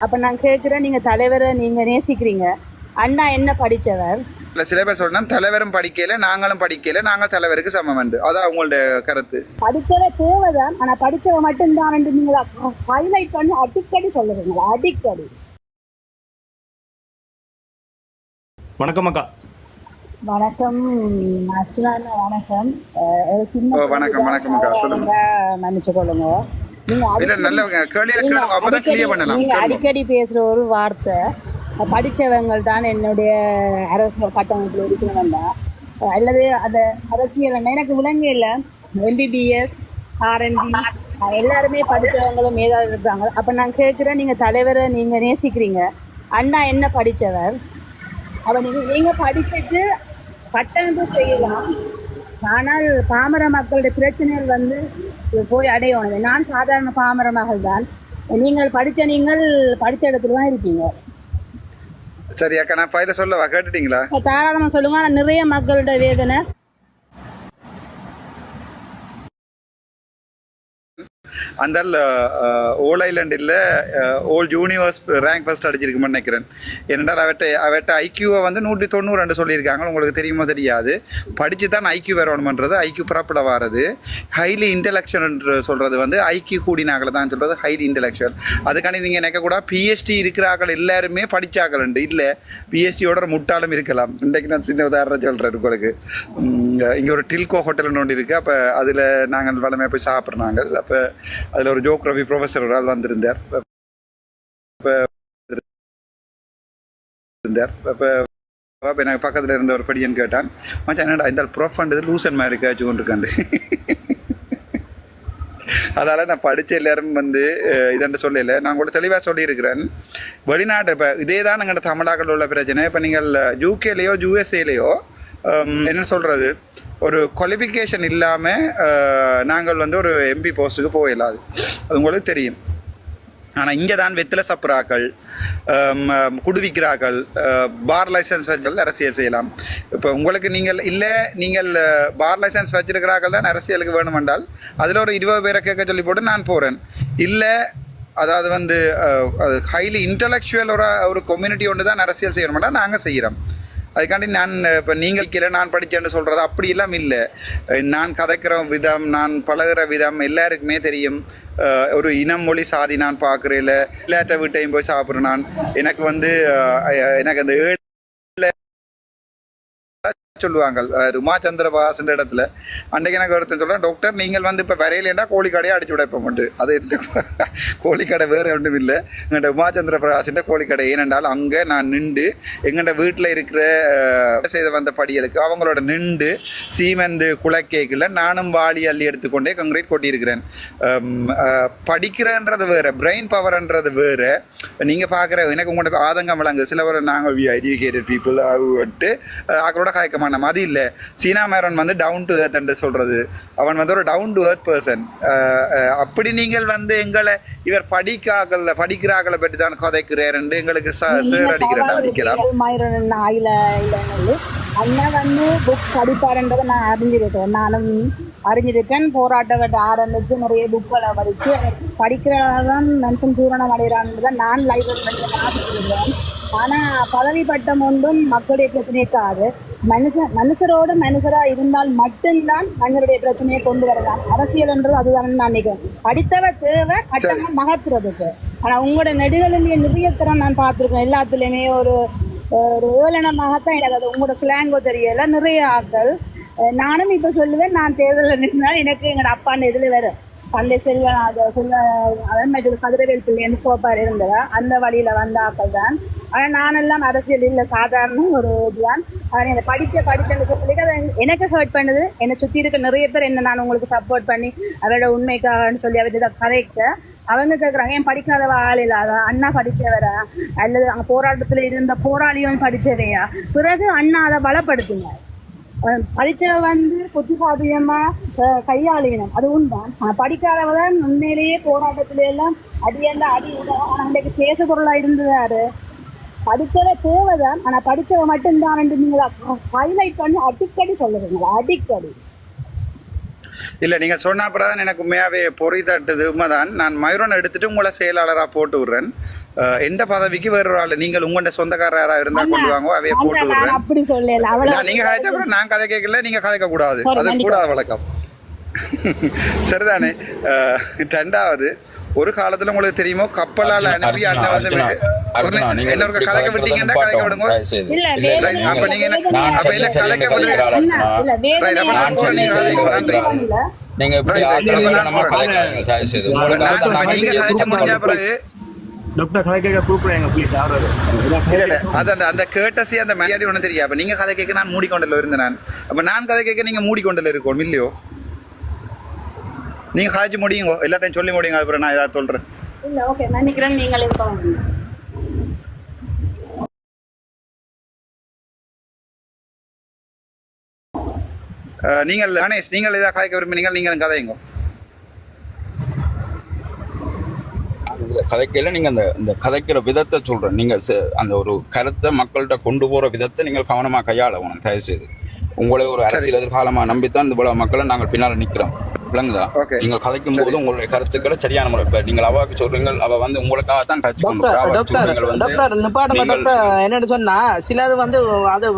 அப்ப நான் கேட்கிறேன், நீங்க தலைவரை நீங்க நேசிக்கிறீங்க, அண்ணா என்ன படிச்சவர்? சில பேர் சொல்லணும் தலைவரும் படிக்கல நாங்களும் படிக்கல, நாங்க தலைவருக்கு சமம் உண்டு. அதான் அவங்களோட கருத்து. படிச்சவ தேவைதான், ஆனா படிச்சவ மட்டும்தான் நீங்க ஹைலைட் பண்ணி அடிக்கடி சொல்லுறீங்களா? அடிக்கடி. வணக்கம் அக்கா. வணக்கம் வணக்கம். வணக்கம் வணக்கம் அக்கா, சொல்லுங்க. மன்னிச்சு கொள்ளுங்க. நீங்க அடிக்கடி பேசுற ஒரு வார்த்தை, படித்தவங்கள் தான் என்னுடைய அரசியல் கட்டமைப்பில் இருக்கணும் தான், அல்லது அந்த அரசியல் எனக்கு விளங்க இல்லை. எம்பிபிஎஸ் ஆர்என்டி எல்லாருமே படித்தவங்களும் ஏதாவது இருக்காங்க. அப்போ நான் கேட்குறேன், நீங்கள் தலைவரை நீங்கள் நேசிக்கிறீங்க, அண்ணா என்ன படித்தவர்? அப்போ நீங்கள் படிச்சுட்டு கட்டமைப்பு செய்யலாம், ஆனால் பாமர மக்களுடைய பிரச்சனைகள் போய் அடையணும். நான் சாதாரண பாமர மகள் தான், நீங்கள் படித்த இடத்துல தான் இருப்பீங்க. சரி அக்கா, நான் பயில சொல்லவா, கேட்டுட்டீங்களா? தாராளமாக சொல்லுங்க. ஆனால் நிறைய மக்களோட வேதனை அந்த ஓல் ஐலண்டில் ஓல் யூனிவர்ஸ் ரேங்க் ஃபர்ஸ்ட் அடிச்சிருக்குமென்னு நினைக்கிறேன். ஏனென்றால் அவட்ட ஐக்யூவை 192 சொல்லியிருக்காங்க. உங்களுக்கு தெரியுமோ தெரியாது. படித்து தான் ஐக்யூ வரணுமன்றது, ஐக்யூ ப்ராப்பராக வாரது. ஹைலி இன்டெலெக்சுவல் என்று சொல்கிறது ஐக்யூ கூடினாக்களை தான் சொல்கிறது ஹைலி இன்டெலெக்சுவல். அதுக்காண்டி நீங்கள் நினைக்கக்கூட பிஹெச்டி இருக்கிறார்கள் எல்லாருமே படித்தாக்கள் உண்டு. இல்லை, பிஹெச்டியோட ஒரு முட்டாளும் இருக்கலாம். இன்றைக்கு நான் சின்ன உதாரணம் சொல்கிறேன் உங்களுக்கு. இங்கே ஒரு டில்கோ ஹோட்டல்னு ஒன்று இருக்குது. அப்போ அதில் நாங்கள் வளமையாக போய் சாப்பிட்றாங்க. அப்போ அதில் ஒரு ஜியோகிராஃபி ப்ரொஃபஸர் ஒரு ஆள் வந்திருந்தார். அப்போ எனக்கு பக்கத்தில் இருந்த ஒரு படியன் கேட்டான், மச்சான் என்னடா இந்த ப்ரொஃபண்டது லூசன் மாதிரி காய்ச்சி கொண்டிருக்காண்டு. அதால் நான் படித்த எல்லாரும் இதென்று சொல்லலை. நான் கூட தெளிவாக சொல்லியிருக்கிறேன். வெளிநாட்டு இப்போ இதே தான் எங்கள்கிட்ட தமிழாக்கள் உள்ள பிரச்சனை. இப்போ நீங்கள் யூகேலேயோ யூஎஸ்ஏலேயோ என்ன சொல்கிறது, ஒரு குவாலிஃபிகேஷன் இல்லாமல் நாங்கள் ஒரு எம்பி போஸ்ட்டுக்கு போயிடலாம். அது உங்களுக்கு தெரியும். ஆனால் இங்கே தான் வெத்தில சப்புறாக்கள், குடுவிக்கிறாக்கள், பார் லைசன்ஸ் வச்சு அரசியல் செய்யலாம். இப்போ உங்களுக்கு நீங்கள் பார் லைசன்ஸ் வச்சிருக்கிறாக்கள் தான் அரசியலுக்கு வேணுமென்றால் அதில் ஒரு 20 பேரை கேட்க சொல்லி போட்டு நான் போகிறேன். இல்லை, அதாவது அது ஹைலி இன்டலெக்சுவல் ஒரு கம்யூனிட்டி ஒன்று தான் அரசியல் செய்யணுமெண்டா நாங்கள் செய்கிறோம். அதுக்காண்டி நான் இப்போ நீங்கள் கீழே நான் படித்தேன்னு சொல்கிறது அப்படியெல்லாம் இல்லை. நான் கதைக்கிற விதம், நான் பழகிற விதம் எல்லாருக்குமே தெரியும். ஒரு இனம் மொழி சாதி நான் பார்க்குறேன். எல்லாட்ட வீட்டையும் போய் சாப்பிட்றேன். நான் எனக்கு அந்த சொல்லுவாங்க உமாச்சந்திர பாஸ்ன்ற இடத்துல. அன்றைக்கு எனக்கு ஒருத்தன் சொல்கிறேன், டாக்டர் நீங்கள் இப்போ வரையிலேண்டா கோழிக்கடையை அடிச்சு விடைப்போம். அது கோழிக்கடை வேறு ஒன்றும் இல்லை, எங்கள்கிட்ட உமாச்சந்திர பிரகாசின்ற கோழிக்கடை. ஏனென்றால் அங்கே நான் நின்று எங்கள்கிட்ட வீட்டில் இருக்கிற செய்த வந்த படிகளுக்கு அவங்களோட நின்று சீமெந்து குலக்கேக்கில் நானும் வாளி அள்ளி எடுத்துக்கொண்டே கங்க்ரீட் கொட்டியிருக்கிறேன். படிக்கிறன்றது வேறு, பிரெயின் பவர்ன்றது வேறு. நீங்கள் பார்க்குற எனக்கு உங்களோட ஆதங்கம் விளங்கு. சிலவர் நாங்கள் எஜுகேட்டட் பீப்புள் விட்டு அவங்களோட காய்க்க அது இல்லை. சீனா மேரன் டவுன் டு எர்த் என்று சொல்றது, அவன் ஒரு டவுன் டு எர்த் பர்சன். அப்படி நீங்கள் எங்களை இவர் படிக்கிறாக்களை பற்றி தான் கதைக்கிறார் என்று எங்களுக்கு சேர் அடிக்கிறார். அண்ணன் புக் படிப்பாருன்றதை நான் அறிஞ்சிருக்கேன். நானும் அறிஞ்சிருக்கேன். போராட்டத்தை ஆரம்பித்து நிறைய புக்களை படித்து படிக்கிறதான் மனுஷன் பூரணம் அடைகிறான்றதை நான் லைப்ரரி படிக்கிறேன். ஆனால் பதவி பட்டம் ஒன்றும் மக்களுடைய பிரச்சனைக்காது. மனுஷரோட மனுஷராக இருந்தால் மட்டும்தான் மனிதருடைய பிரச்சனையை கொண்டு வரலாம். அரசியல்ன்றது அதுதான் நான் நினைக்கிறேன். படித்தவ தேவை கட்டணம் நகர்த்துறதுக்கு. ஆனால் உங்களோட நெடுகளிலேயே நிறைய திறம் நான் பார்த்துருக்கேன். எல்லாத்துலேயுமே ஒரு ஏளனமாகத்தான் எனக்கு அது உங்களோட ஸ்லாங்கோ தெரியல. நிறைய ஆட்கள் நானும் இப்போ சொல்லுவேன், நான் தேர்தலில் நின்றால் எனக்கு எங்களோட அப்பான்னு இதில் வரும் பள்ளி செல்வன் அதே கதிரவேல் பிள்ளைன்னு ஸ்கோப்பார் இருந்ததா அந்த வழியில் வந்த ஆக்கள் தான். ஆனால் நானெல்லாம் அரசியல் இல்லை, சாதாரண ஒரு இதுதான். ஆனால் என்னை படித்தேன்னு சொல்லிட்டு அதை எனக்கு ஹர்ட் பண்ணுது. என்னை சுற்றி இருக்க நிறைய பேர் என்ன நான் உங்களுக்கு சப்போர்ட் பண்ணி அவரோட உண்மைக்காகன்னு சொல்லி அவர் இதை கதைக்க அவங்க கேட்குறாங்க, ஏன் படிக்காதவ ஆள் இல்லாத அண்ணா படித்தவரா அல்லது அங்கே போராட்டத்தில் இருந்த போராளியும் படித்தவையா? பிறகு அண்ணா அதை பலப்படுத்துங்க. படித்தவ புத்திசாலியமாக கையாளினம், அது உண்தான். படிக்காதவதான் உண்மையிலேயே போராட்டத்தில எல்லாம் அடியெல்லாம் அடி அன்றைக்கு பேச பொருளாக இருந்ததாரு. படித்தவ தேவைதான், ஆனால் படித்தவ மட்டும்தான் நீங்கள் ஹைலைட் பண்ணி அடிக்கடி சொல்லுறீங்களா? அடிக்கடி இல்லை நீங்கள் சொன்ன அப்புறம் தான் எனக்கு உண்மையாகவே பொறி தட்டுது உண்மைதான். நான் மயூரன் எடுத்துட்டு உங்களை செயலாளராக போட்டு விடுறேன். எந்த பதவிக்கு வேற ஒரு ஆள் நீங்கள் உங்களோட சொந்தக்காரராக இருந்தால் கொண்டு வாங்க அவைய போட்டு விடுறேன். அப்படி சொல்லல, நீங்கள் கதைச்ச அப்புறம் நான் கதை கேட்கல, நீங்கள் கதைக்க கூடாது, அது கூடாது வழக்கம். சரிதானே? ரெண்டாவது, ஒரு காலத்துல உங்களுக்கு தெரியுமோ கப்பலால் அனுப்பி அண்ணன் வந்து என்ன கதைக்க விட்டீங்கன்னா கதைக்க விடுங்க. அப்ப நீங்க என்ன கதைக்க விடுங்க. நீங்க இப்படி முடிஞ்ச பிறகு டாக்டர் கதை கேட்க கூப்பிடுறாங்க ப்ளீஸ். அந்த கேட்டசி அந்த மரியாதை ஒண்ணு தெரியும். அப்ப நீங்க கதை கேட்க நான் மூடிக்கொண்டல இருந்தேன். நான் அப்ப நான் கதை கேட்க நீங்க மூடிக்கொண்டல இருக்கோம் இல்லையோ? நீங்க காய்ச்சி முடியுங்க, எல்லாத்தையும் சொல்லி முடியுங்க, அப்புறம் நான் ஏதாவது சொல்றேன். இல்ல ஓகே, நான் நினைக்கிறேன் நீங்களே சொல்லுங்க. நீங்கள் கணேஷ், நீங்கள் ஏதாவது கதைக்க விரும்பினீங்க, நீங்களும் கதையுங்க. கதைக்கையில நீங்க அந்த கதைக்கிற விதத்தை சொல்றேன். நீங்க அந்த ஒரு கருத்தை மக்கள்கிட்ட கொண்டு போற விதத்தை நீங்கள் கவனமா கையாளணும் தயவு செய்து. உங்களை ஒரு அரசியல் எதிர்காலமா நம்பித்தான் இந்த போல மக்களை நாங்கள் பின்னால நிக்கிறோம், விளங்குதா? நீங்கள் கதைக்கும் போது உங்களுடைய கருத்துக்களை சரியான முறை. இப்ப நீங்கள் அவாவுக்கு சொல்றீங்க, அவ வந்து உங்களுக்காக தான் என்னன்னு சொன்னா சிலது வந்து அது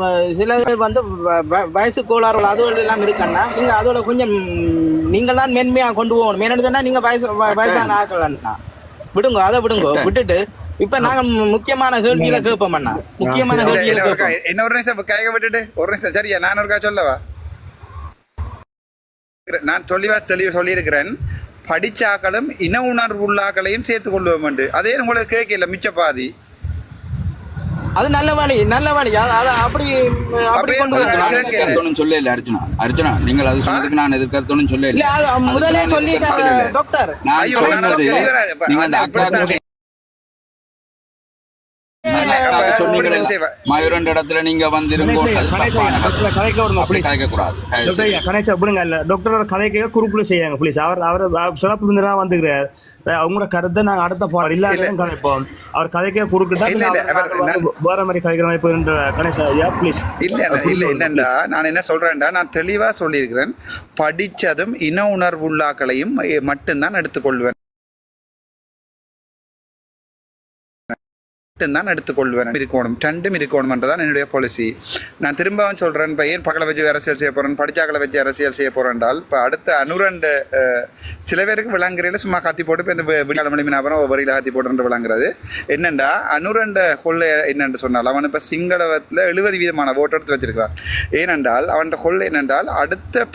சிலது வந்து வயசு கோளாறுகள் அதுவும் எல்லாம் இருக்குன்னா நீங்க அதோட கொஞ்சம் நீங்கள் தான் மென்மையா கொண்டு போகணும். என்னன்னு சொன்னா நீங்க வயசான ஆக்கலன்னா விடுங்க, அதை விடுங்க. விட்டுட்டு இப்ப நாங்க முக்கியமான கேள்வியில கேட்போம். முக்கியமான கேள்வியில கேட்போம். என்ன ஒரு நிமிஷம் கைக விட்டுட்டு ஒரு நிமிஷம். சரியா? நான் ஒருக்கா சொல்லவா? நான் சொல்லியிருக்கிறேன், படிச்சாக்களும் இன உணர்வு உள்ளாக்களையும் சேர்த்து கொள்வோம். அதே உங்களுக்கு கேட்கல மிச்ச பாதி. அது நல்ல வழி, நல்ல வழி. அப்படி கொண்டு சொல்லல அர்ஜுனா, நீங்கள் அது சொன்னதுக்கு நான் எதிர்கருத்தோன்னு சொல்லல. முதலே சொல்லிட்டாரு டாக்டர். நான் சொன்னது நீங்க அந்த அக்கா மயூரன் இடத்துல நீங்க குறுக்குள்ள செய்யாங்க ப்ளீஸ். அவர் சிறப்பு விருந்தினரா வந்துக்கிறார். அவங்களோட கருத்தை நாங்க அடுத்த பாடம் இல்லாத கதைப்போம். அவர் கதைக்க குறுக்கிட்டா வேற மாதிரி கதைக்கிற மாதிரி கணேஷ் ஐயா ப்ளீஸ். இல்ல என்னண்டா நான் என்ன சொல்றேன்டா, நான் தெளிவா சொல்லியிருக்கிறேன், படிச்சதும் இன உணர்வுள்ளாக்களையும் மட்டும்தான் எடுத்துக்கொள்வேன் தான் எடுத்துக்கொள்வேன். இருக்கணும், ரெண்டும் இருக்கணும்ன்றதான் என்னுடைய பாலிசி. நான் திரும்பவும் சொல்றேன், இப்போ ஏன் பக்கலை வச்சு அரசியல் செய்ய போறேன், படிச்சாக்களை வச்சு அரசியல் செய்ய போறேன் என்றால், இப்போ அடுத்த அனுரண்டு சில பேருக்கு விளங்குறையில சும்மா காத்தி போட்டு இப்போ இந்த விடியாள மணி அப்புறம் வரியில காத்தி போட்டு விளங்குறது என்னண்டா, அனுரண்ட கொள்ளை என்னென்று சொன்னால் அவன் இப்போ சிங்களவத்தில் 70% ஓட்டு எடுத்து வச்சிருக்கிறான். ஏனென்றால் அவன் கொள்ளை என்னென்றால் அடுத்த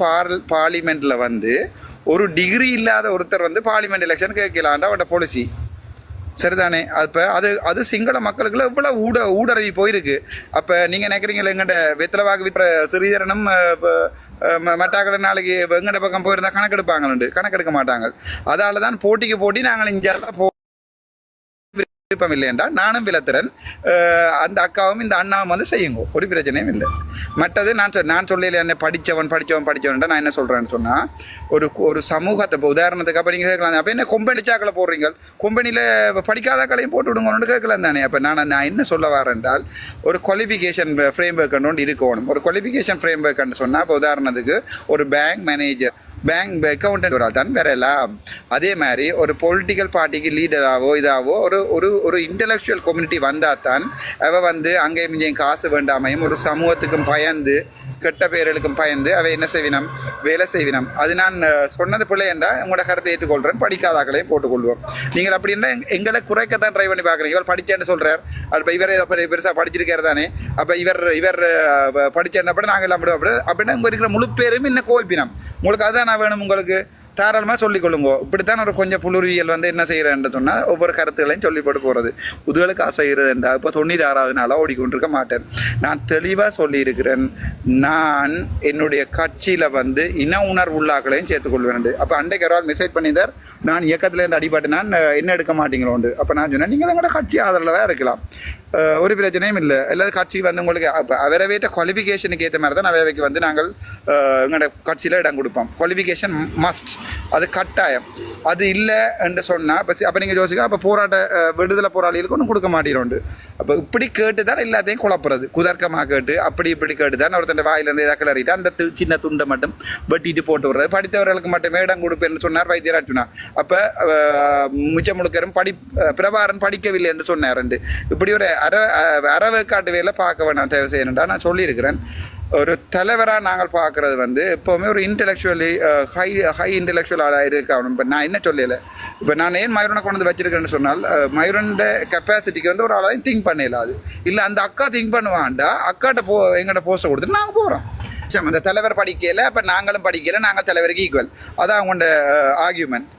பார்லிமெண்ட்ல வந்து ஒரு டிகிரி இல்லாத ஒருத்தர் வந்து பார்லிமெண்ட் எலெக்ஷன் கேட்கலான்டா அவனோட பாலிசி. சரிதானே? அப்போ அது சிங்கள மக்களுக்குள்ள இவ்வளோ ஊடறவி போயிருக்கு. அப்போ நீங்கள் நினைக்கிறீங்களா எங்கள்ட வெத்தலைவாக்கு விற்ற சிறிதரனும் மட்டாக்களை நாளைக்கு எங்கள்ட பக்கம் போயிருந்தால் கணக்கெடுப்பாங்கள்ண்டு, கணக்கெடுக்க மாட்டாங்க. அதால தான் போட்டிக்கு நாங்கள் இங்கே விருப்பம் இல்லை என்றால் நானும் விலத்துறேன், அந்த அக்காவும் இந்த அண்ணாவும் வந்து செய்யுங்க, ஒரு பிரச்சனையும் இல்லை. மற்றது நான் சொல்லல என்ன படித்தவன் நான் என்ன சொல்கிறேன்னு சொன்னால், ஒரு சமூகத்தை இப்போ உதாரணத்துக்கு அப்போ நீங்கள் கேட்கலாம், அப்போ என்ன கொம்பனிச்சாக்களை போடுறீங்க, கொம்பனியில் படிக்காதாக்களையும் போட்டு விடுங்கன்னு கேட்கலாம் தானே. அப்போ நான் என்ன சொல்ல வரேன் என்றால், ஒரு குவாலிஃபிகேஷன் ஃப்ரேம் ஒர்க் ஒன்று இருக்கணும். ஒரு குவாலிஃபிகேஷன் ஃப்ரேம் ஒர்க்னு சொன்னால், இப்போ உதாரணத்துக்கு ஒரு பேங்க் மேனேஜர், பேங்க் அக்கௌண்டன்ட் ஒரு தான் வரலாம். அதே மாதிரி ஒரு பொலிட்டிக்கல் பார்ட்டிக்கு லீடராகவோ இதாகவோ ஒரு இன்டலெக்சுவல் கம்யூனிட்டி வந்தால் தான் அவள் வந்து அங்கேயும் இங்கேயும் காசு வேண்டாமையும் ஒரு சமூகத்துக்கும் பயந்து கெட்ட பேர்களுக்கும் பயந்து அவை என்ன செய்வினம், வேலை செய்வினம். அது நான் சொன்னது பிள்ளை என்றால் உங்களோட கருத்தை ஏற்றுக்கொள்கிறேன், படிக்காதாக்களையும் போட்டுக்கொள்வோம். நீங்கள் அப்படின்னா எங்களை குறைக்கத்தான் ட்ரை பண்ணி பார்க்குறீங்க. இவர் படித்தேன்னு சொல்கிறார், அப்போ இவர் பெருசாக படிச்சிருக்காரு தானே, அப்போ இவர் படித்தேன்னப்பட நாங்கள் எல்லாம் அப்படின்னா உங்கள் இருக்கிற முழு பேரும் இன்னும் கோவிப்பினம். உங்களுக்கு அதுதான் நான் வேணும், உங்களுக்கு தாராளமாக சொல்லிக்கொள்ளுங்க. இப்படித்தான் ஒரு கொஞ்சம் புலுரிவியல் வந்து என்ன செய்கிறேன்னு சொன்னால் ஒவ்வொரு கருத்துக்களையும் சொல்லி போட்டு போகிறது. உதுகளுக்கு ஆசைகிறதுண்டா இப்போ 96வது நாளாக ஓடிக்கொண்டிருக்க மாட்டேன். நான் தெளிவாக சொல்லியிருக்கிறேன், நான் என்னுடைய கட்சியில் வந்து இன உணர்வு உள்ளாக்களையும் சேர்த்துக்கொள்வேன். அப்போ அன்றைக்கு ஒரு ஆள் மெசேஜ் பண்ணிட்டார், நான் இயக்கத்துலேருந்து அடிபட்டு நான் என்ன எடுக்க மாட்டீங்களோண்டு. அப்போ நான் சொன்னேன், நீங்கள் எங்களோட கட்சி ஆதரவாக இருக்கலாம், ஒரு பிரச்சனையும் இல்லை. எல்லாரும் கட்சி வந்து உங்களுக்கு அவரை வேட்ட குவாலிஃபிகேஷனுக்கு ஏற்ற மாதிரி தான் அவைக்கு வந்து நாங்கள் எங்களோட கட்சியில் இடம் கொடுப்போம். Qualification must. அது கட்டாயம். அது இல்லை என்று சொன்னால் அப்போ நீங்கள் யோசிக்கலாம், அப்போ போராட்ட விடுதலை போராளிகளுக்கு ஒன்றும் கொடுக்க மாட்டேறோண்டு. அப்போ இப்படி கேட்டு தான் எல்லாத்தையும் குழப்புறது, குதர்க்கமாக கேட்டு அப்படி இப்படி கேட்டு தான் ஒருத்தன் வாயிலேருந்து எதாவது கிளறிட்டு அந்த சின்ன துண்டை மட்டும் வெட்டிட்டு போட்டு விடுறது. படித்தவர்களுக்கு மட்டுமே இடம் கொடுப்பேன்னு சொன்னார் வைத்தியராஜ் சொன்னார். அப்போ மிச்சம் முழுக்கரும் பிரபாரன் படிக்கவில்லை என்று சொன்னார். இப்படி ஒரு அறவேக்காட்டு வேலை பார்க்க வேணாம் தேவை செய்யணும்டா நான் சொல்லியிருக்கிறேன். ஒரு தலைவராக நாங்கள் பார்க்குறது வந்து எப்போவுமே ஒரு இன்டெலெக்சுவலி ஹை இன்டெலெக்சுவலாக இருக்கணும். இப்போ நான் என்ன சொல்லலை, இப்போ நான் ஏன் மயூரனை கொண்டு வந்து வச்சிருக்கேன்னு சொன்னால் மயூரனோட கெப்பாசிட்டிக்கு வந்து ஒரு ஆளாலையும் திங்க் பண்ணல. அது இல்லை அந்த அக்கா திங்க் பண்ணுவான்டா, அக்காட்ட எங்கள்கிட்ட போஸ்ட்டை கொடுத்துட்டு நாங்கள் போகிறோம். அந்த தலைவர் படிக்கலை, அப்போ நாங்களும் படிக்கலை, நாங்கள் தலைவருக்கு ஈக்குவல். அதான் அவங்களோட ஆர்கியூமெண்ட்.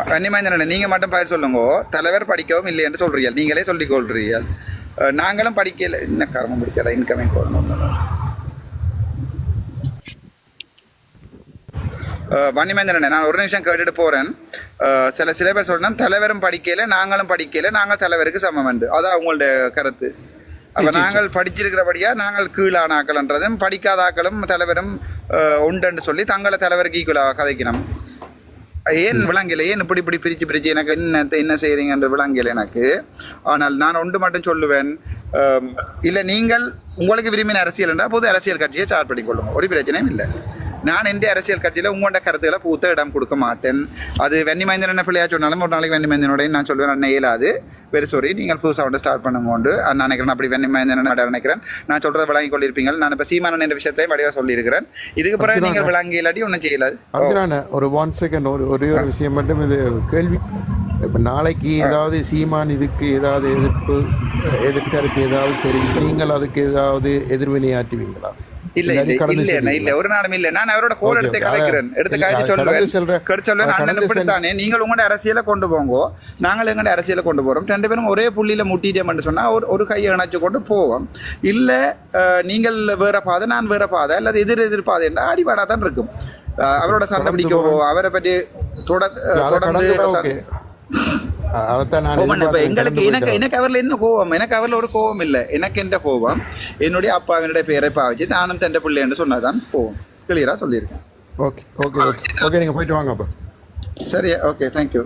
வன்னிமேந்திரன் நீங்கள் மட்டும் பயிர் சொல்லுங்க, தலைவர் படிக்கவும் இல்லை என்று சொல்கிறீர்கள், நீங்களே சொல்லிக் கொள்றீர்கள். நாங்களும் படிக்கல, என்ன கர்மம் பிடிக்கல இன்கமிங் போடணும். வன்னிமேந்திரன் நான் ஒரு நிமிஷம் கேட்டுட்டு போகிறேன். சில பேர் சொல்லணும் தலைவரும் படிக்கல நாங்களும் படிக்கல, நாங்கள் தலைவருக்கு சமம் உண்டு, அதான் அவங்களோட கருத்து. அப்போ நாங்கள் படிச்சிருக்கிறபடியா நாங்கள் கீழான ஆக்கள்ன்றதும் படிக்காத ஆக்களும் தலைவரும் உண்டுன்னு சொல்லி தங்களை தலைவருக்கு ஈக்குவலாக கதைக்கணும். ஏன் விளங்கலை, ஏன் இப்படி பிரிச்சு எனக்கு என்ன செய்கிறீங்கன்ற விளங்கலை எனக்கு. ஆனால் நான் ஒன்று மட்டும் சொல்லுவேன், இல்லை நீங்கள் உங்களுக்கு விரும்பின அரசியல்ன்றா பொது அரசியல் கட்சியை ஸ்டார்ட் பண்ணிக்கொள்ளுங்க, ஒரு பிரச்சனையும் இல்லை. நான் எந்த அரசியல் கட்சியில் உங்களோட கருத்துக்களை பூத்த இடம் கொடுக்க மாட்டேன். அது வெண்ணிமேந்திரன் என்ன பிள்ளையா சொன்னாலும் ஒரு நாளைக்கு வெண்ணிமேந்திரனோடய நான் சொல்லுவேன் அண்ணன் இயலாது, வெரி சாரி, நீங்கள் புதுசாக வந்து ஸ்டார்ட் பண்ணுங்கோண்டு நான் நினைக்கிறேன். அப்படி வெண்ணிமேந்திரன் நினைக்கிறேன், நான் சொல்கிறத விளங்கி கொள்ளிருப்பீங்க. நான் இப்போ சீமானன் என்ற விஷயத்தையும் வடிவாக சொல்லியிருக்கிறேன். இதுக்கு பிறகு நீங்கள் விளங்கி இல்லாட்டி ஒன்றும் செய்யலாது. ஒரு 1 செகண்ட் ஒரே ஒரு விஷயம் மட்டும், இது கேள்வி. இப்போ நாளைக்கு ஏதாவது சீமான் இதுக்கு ஏதாவது எதிர்கருத்து ஏதாவது தெரியும், நீங்கள் அதுக்கு ஏதாவது எதிர்வினையாற்றுவீங்களா? இல்ல ஒரு நாளும் இல்ல. நான் அவரோட கோல் எடுத்து கலைக்கிறேன், சொல்லுவேன் அண்ணன் இப்படித்தானே நீங்கள் உங்களோட அரசியலை கொண்டு போங்க, நாங்கள் எங்களோட அரசியலை கொண்டு போறோம், 2 பேரும் ஒரே புள்ளியில முட்டிட்டோம்னு சொன்னா ஒரு கையை இணைச்சு கொண்டு போவோம். இல்ல நீங்கள் வேற பாதை நான் வேற பாதை அல்லது எதிர் பாதை என்ற அடிபாடா தான் இருக்கும். அவரோட சண்டை பிடிக்கவோ அவரை பற்றி தொடர்ந்து எங்களுக்கு எனக்கு அவரில் என்ன கோபம், எனக்கு அவரில் ஒரு கோபம் இல்லை. எனக்கு எந்த கோபம் என்னுடைய அப்பாவினுடைய பேரை பாவிச்சு நானும் தண்டை பிள்ளை என்று சொன்னதான் கோபம். கிளியரா சொல்லியிருக்கேன். ஓகே ஓகே ஓகே ஓகே, நீங்க போயிட்டு வாங்க அப்ப. சரி, ஓகே, தேங்க்யூ.